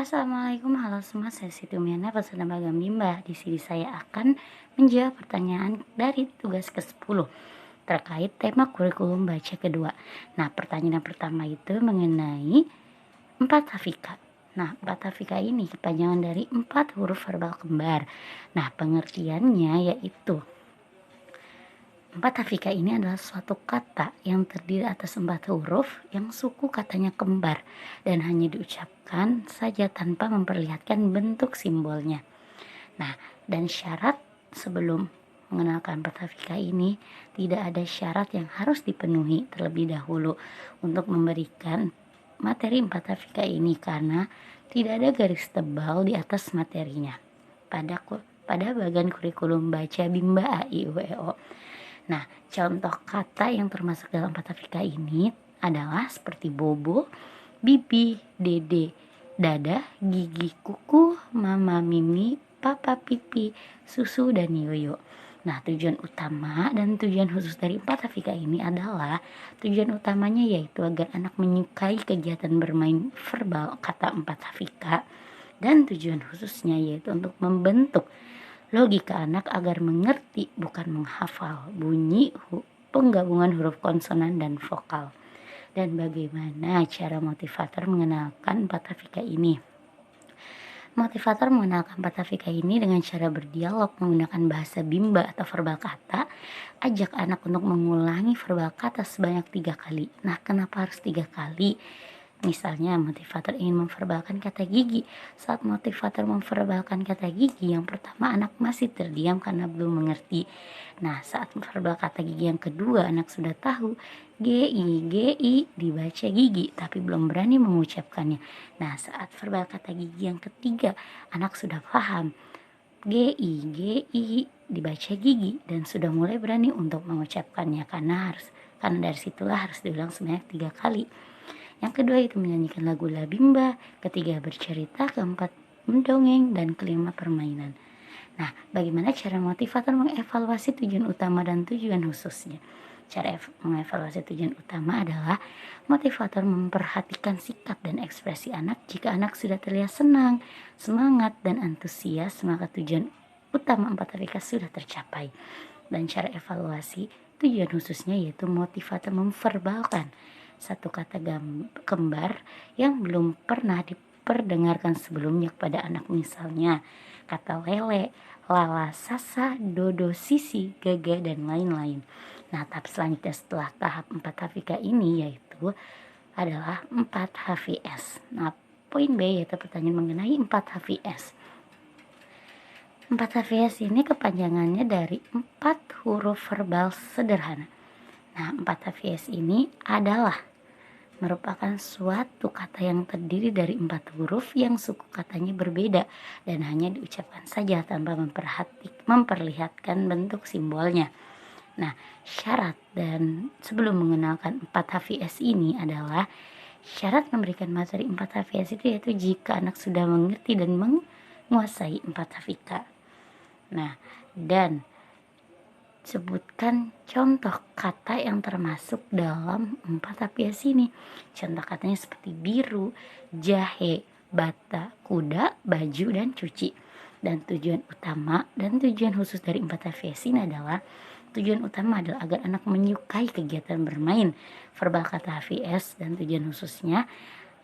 Assalamualaikum, halo semua, saya Siti Umiana, peserta magang Bimba. Di sini saya akan menjawab pertanyaan dari tugas ke-10 terkait tema kurikulum baca kedua. Nah, pertanyaan yang pertama itu mengenai 4 hafika. Nah, 4 hafika ini kepanjangan dari 4 huruf verbal kembar. Nah, pengertiannya yaitu 4 hafika ini adalah suatu kata yang terdiri atas 4 huruf yang suku katanya kembar dan hanya diucapkan saja tanpa memperlihatkan bentuk simbolnya. Nah, dan syarat sebelum mengenalkan 4 hafika ini, tidak ada syarat yang harus dipenuhi terlebih dahulu untuk memberikan materi 4 hafika ini karena tidak ada garis tebal di atas materinya pada bagian kurikulum baca Bimba A I U E O. Nah, contoh kata yang termasuk dalam patafika ini adalah seperti bobo, bibi, dede, dada, gigi, kuku, mama, mimi, papa, pipi, susu, dan yoyo. Nah, tujuan utama dan tujuan khusus dari patafika ini adalah tujuan utamanya yaitu agar anak menyukai kegiatan bermain verbal kata empat hafika, dan tujuan khususnya yaitu untuk membentuk logika anak agar mengerti bukan menghafal bunyi penggabungan huruf konsonan dan vokal. Dan bagaimana cara motivator mengenalkan empat hafika ini? Motivator mengenalkan empat hafika ini dengan cara berdialog menggunakan bahasa Bimba atau verbal kata. Ajak anak untuk mengulangi verbal kata sebanyak 3 kali. Nah, kenapa harus 3 kali? Misalnya motivator ingin memverbalkan kata gigi. Saat motivator memverbalkan kata gigi, yang pertama anak masih terdiam karena belum mengerti. Nah, saat memverbal kata gigi yang kedua, anak sudah tahu GI dibaca gigi tapi belum berani mengucapkannya. Nah, saat verbal kata gigi yang ketiga, anak sudah paham GI dibaca gigi dan sudah mulai berani untuk mengucapkannya karena dari situlah harus diulang sebanyak 3 kali. Yang kedua itu menyanyikan lagu La Bimba, ketiga bercerita, keempat mendongeng, dan kelima permainan. Nah, bagaimana cara motivator mengevaluasi tujuan utama dan tujuan khususnya? Cara mengevaluasi tujuan utama adalah motivator memperhatikan sikap dan ekspresi anak. Jika anak sudah terlihat senang, semangat, dan antusias, maka tujuan utama 4 hafika sudah tercapai. Dan cara evaluasi tujuan khususnya yaitu motivator memverbalkan satu kata kembar yang belum pernah diperdengarkan sebelumnya kepada anak, misalnya kata lele, lala, sasa, dodo, sisi, gaga, dan lain-lain. Nah, tahap selanjutnya setelah tahap 4 hafika ini yaitu adalah 4 HVS. Nah, poin B yaitu pertanyaan mengenai 4 HVS. 4 HVS ini kepanjangannya dari 4 huruf verbal sederhana. Nah, 4 HVS ini adalah merupakan suatu kata yang terdiri dari 4 huruf yang suku katanya berbeda dan hanya diucapkan saja tanpa memperlihatkan bentuk simbolnya. Nah, syarat dan sebelum mengenalkan 4 HVS ini adalah syarat memberikan materi 4 HVS itu yaitu jika anak sudah mengerti dan menguasai 4 hafika. Nah, dan sebutkan contoh kata yang termasuk dalam 4 HVS ini. Contoh katanya seperti biru, jahe, bata, kuda, baju, dan cuci. Dan tujuan utama dan tujuan khusus dari 4 HVS ini adalah tujuan utama adalah agar anak menyukai kegiatan bermain verbal kata HVS, dan tujuan khususnya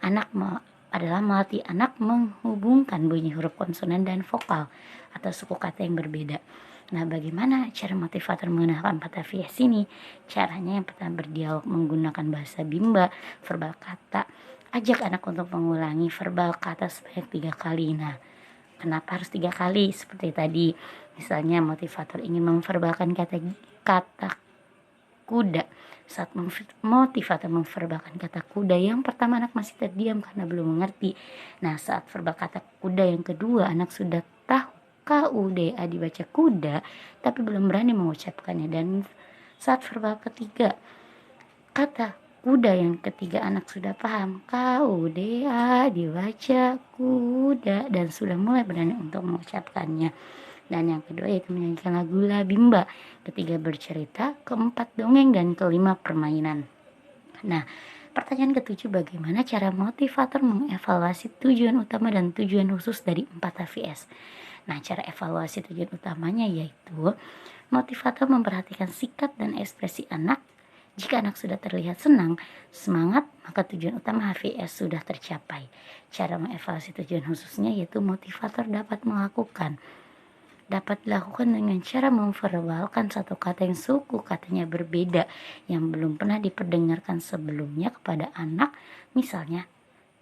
adalah melatih anak menghubungkan bunyi huruf konsonan dan vokal atau suku kata yang berbeda. Nah, bagaimana cara motivator mengenalkan 4 HVS ini? Caranya yang pertama berdialog menggunakan bahasa Bimba, verbal kata. Ajak anak untuk mengulangi verbal kata sebanyak 3 kali. Nah, kenapa harus 3 kali? Seperti tadi, misalnya motivator ingin memverbalkan kata kuda. Saat motivator memverbalkan kata kuda, yang pertama anak masih terdiam karena belum mengerti. Nah, saat verbal kata kuda yang kedua, anak sudah tahu KUDA dibaca kuda tapi belum berani mengucapkannya. Dan saat verbal ketiga, kata kuda yang ketiga, anak sudah paham KUDA dibaca kuda dan sudah mulai berani untuk mengucapkannya. Dan yang kedua yaitu menyanyikan lagu La Bimba, ketiga bercerita, keempat dongeng, dan kelima permainan. Nah, Pertanyaan ketujuh, bagaimana cara motivator mengevaluasi tujuan utama dan tujuan khusus dari 4 HVS? Nah, cara evaluasi tujuan utamanya yaitu motivator memperhatikan sikap dan ekspresi anak. Jika anak sudah terlihat senang, semangat, maka tujuan utama HVS sudah tercapai. Cara mengevaluasi tujuan khususnya yaitu motivator dapat dilakukan dengan cara memverbalkan satu kata yang suku katanya berbeda yang belum pernah diperdengarkan sebelumnya kepada anak, misalnya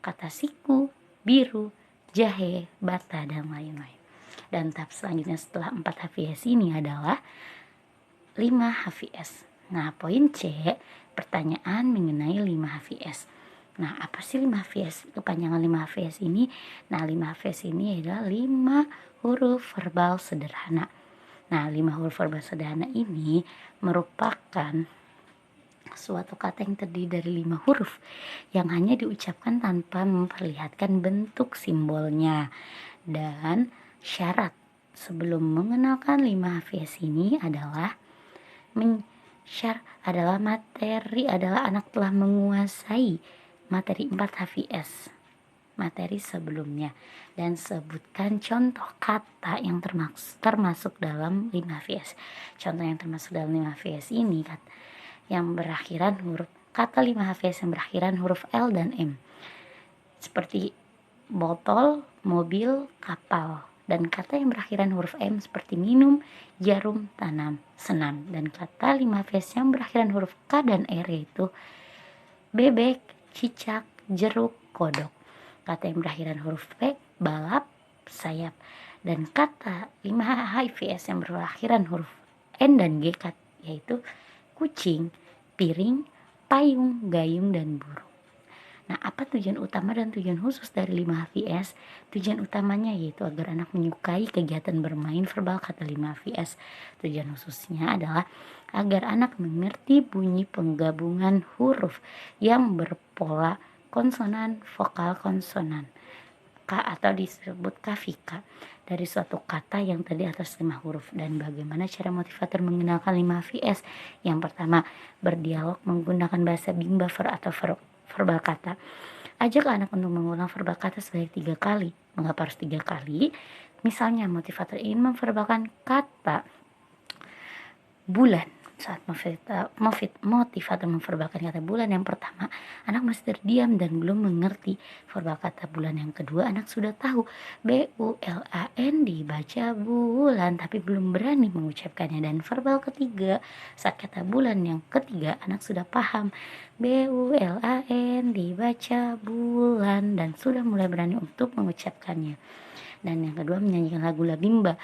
kata siku, biru, jahe, bata, dan lain-lain. Dan tahap selanjutnya setelah 4 HVS ini adalah 5 HVS. Nah, poin C, pertanyaan mengenai 5 HVS. Nah, apa sih 5 HVS? Kepanjangan 5 HVS ini? Nah, 5 HVS ini adalah 5 huruf verbal sederhana. Nah, 5 huruf verbal sederhana ini merupakan suatu kata yang terdiri dari 5 huruf yang hanya diucapkan tanpa memperlihatkan bentuk simbolnya. Dan syarat sebelum mengenalkan 5 HVS ini adalah materi adalah anak telah menguasai materi 4 HVS materi sebelumnya, dan sebutkan contoh kata yang termasuk dalam 5 VS. Contoh yang termasuk dalam 5 VS ini yang berakhiran huruf kata 5 VS yang berakhiran huruf L dan M, seperti botol, mobil, kapal. Dan kata yang berakhiran huruf M seperti minum, jarum, tanam, senam. Dan kata 5 VS yang berakhiran huruf K dan R yaitu bebek, cicak, jeruk, kodok. Kata yang berakhiran huruf P, balap, sayap. Dan kata 5 HVS yang berakhiran huruf N dan G yaitu kucing, piring, payung, gayung, dan burung. Nah, apa tujuan utama dan tujuan khusus dari 5 HVS? Tujuan utamanya yaitu agar anak menyukai kegiatan bermain verbal kata 5 HVS. Tujuan khususnya adalah agar anak mengerti bunyi penggabungan huruf yang berpola konsonan, vokal konsonan, K atau disebut kafika dari suatu kata yang terdiri atas 5 huruf. Dan bagaimana cara motivator mengenalkan 5 VS? Yang pertama, berdialog menggunakan bahasa bimba atau verbal kata. Ajak anak untuk mengulang verbal kata sebanyak 3 kali. Mengapa harus 3 kali? Misalnya motivator ingin memverbalkan kata bulan. Saat motivator memverbalkan kata bulan yang pertama, anak masih terdiam dan belum mengerti verbal kata bulan. Yang kedua, anak sudah tahu BULAN dibaca bulan tapi belum berani mengucapkannya. Dan verbal ketiga, saat kata bulan yang ketiga, anak sudah paham BULAN dibaca bulan dan sudah mulai berani untuk mengucapkannya. Dan yang kedua, menyanyikan lagu labimba.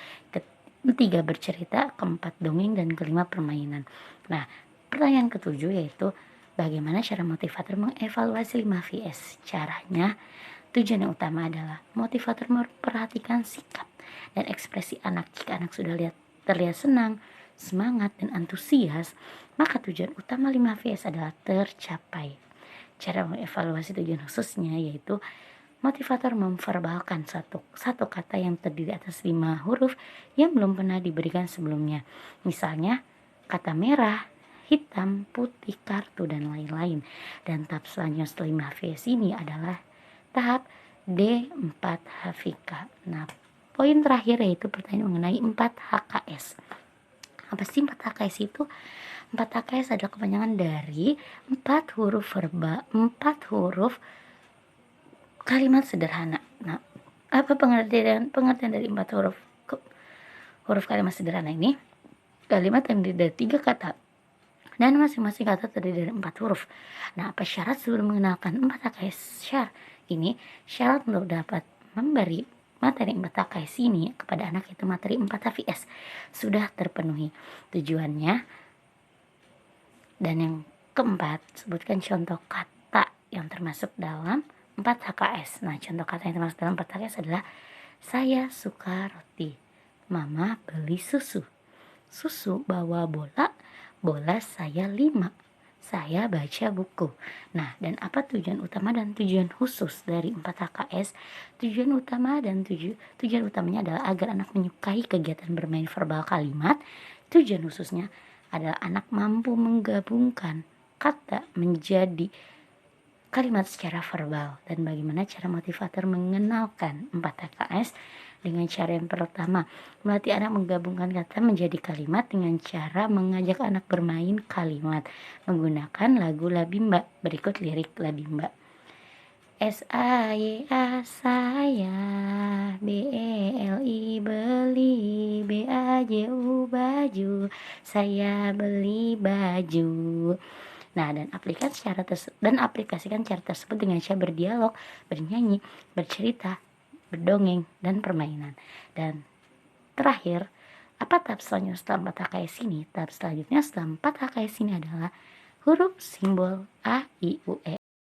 Ketiga, bercerita. Keempat, dongeng. Dan kelima, permainan. Nah, pertanyaan ketujuh yaitu bagaimana cara motivator mengevaluasi 5 VS? Caranya, tujuan yang utama adalah motivator memperhatikan sikap dan ekspresi anak. Jika anak sudah terlihat senang, semangat, dan antusias, maka tujuan utama 5 VS adalah tercapai. Cara mengevaluasi tujuan khususnya yaitu motivator memverbalkan satu kata yang terdiri atas 5 huruf yang belum pernah diberikan sebelumnya. Misalnya kata merah, hitam, putih, kartu, dan lain-lain. Dan tahap selanjutnya setelah 5 HVS ini adalah tahap D4 HVK. Nah, poin terakhir yaitu pertanyaan mengenai 4 HKS. Apa sih 4 HKS itu? 4 HKS adalah kepanjangan dari 4 huruf kalimat sederhana. Nah, apa pengertian dari 4 huruf kalimat sederhana ini? Kalimat yang terdiri dari 3 kata dan masing-masing kata terdiri dari 4 huruf. Nah, apa syarat sebelum mengenalkan 4 HKS? Syarat untuk dapat memberi materi 4 HKS ini kepada anak itu materi 4 HVS sudah terpenuhi. Tujuannya. Dan yang keempat, sebutkan contoh kata yang termasuk dalam 4 HKS. Nah, contoh kata yang termasuk dalam 4 HKS adalah saya suka roti, mama beli susu, susu bawa bola, bola saya 5, saya baca buku. Nah, dan apa tujuan utama dan tujuan khusus dari 4 HKS? Tujuan utama dan tujuan utamanya adalah agar anak menyukai kegiatan bermain verbal kalimat. Tujuan khususnya adalah anak mampu menggabungkan kata menjadi kalimat secara verbal. Dan bagaimana cara motivator mengenalkan 4 HKS? Dengan cara yang pertama, melatih anak menggabungkan kata menjadi kalimat dengan cara mengajak anak bermain kalimat menggunakan lagu Labimba. Berikut lirik Labimba. S-A-Y-A saya, B-E-L-I beli, B-A-J-U baju, saya beli baju. Nah, dan aplikasikan cara tersebut dengan cara berdialog, bernyanyi, bercerita, berdongeng, dan permainan. Dan terakhir, apa tahap selanjutnya setelah 4 HKS ini? Tahap selanjutnya setelah 4 HKS ini adalah huruf simbol A, I, U, E.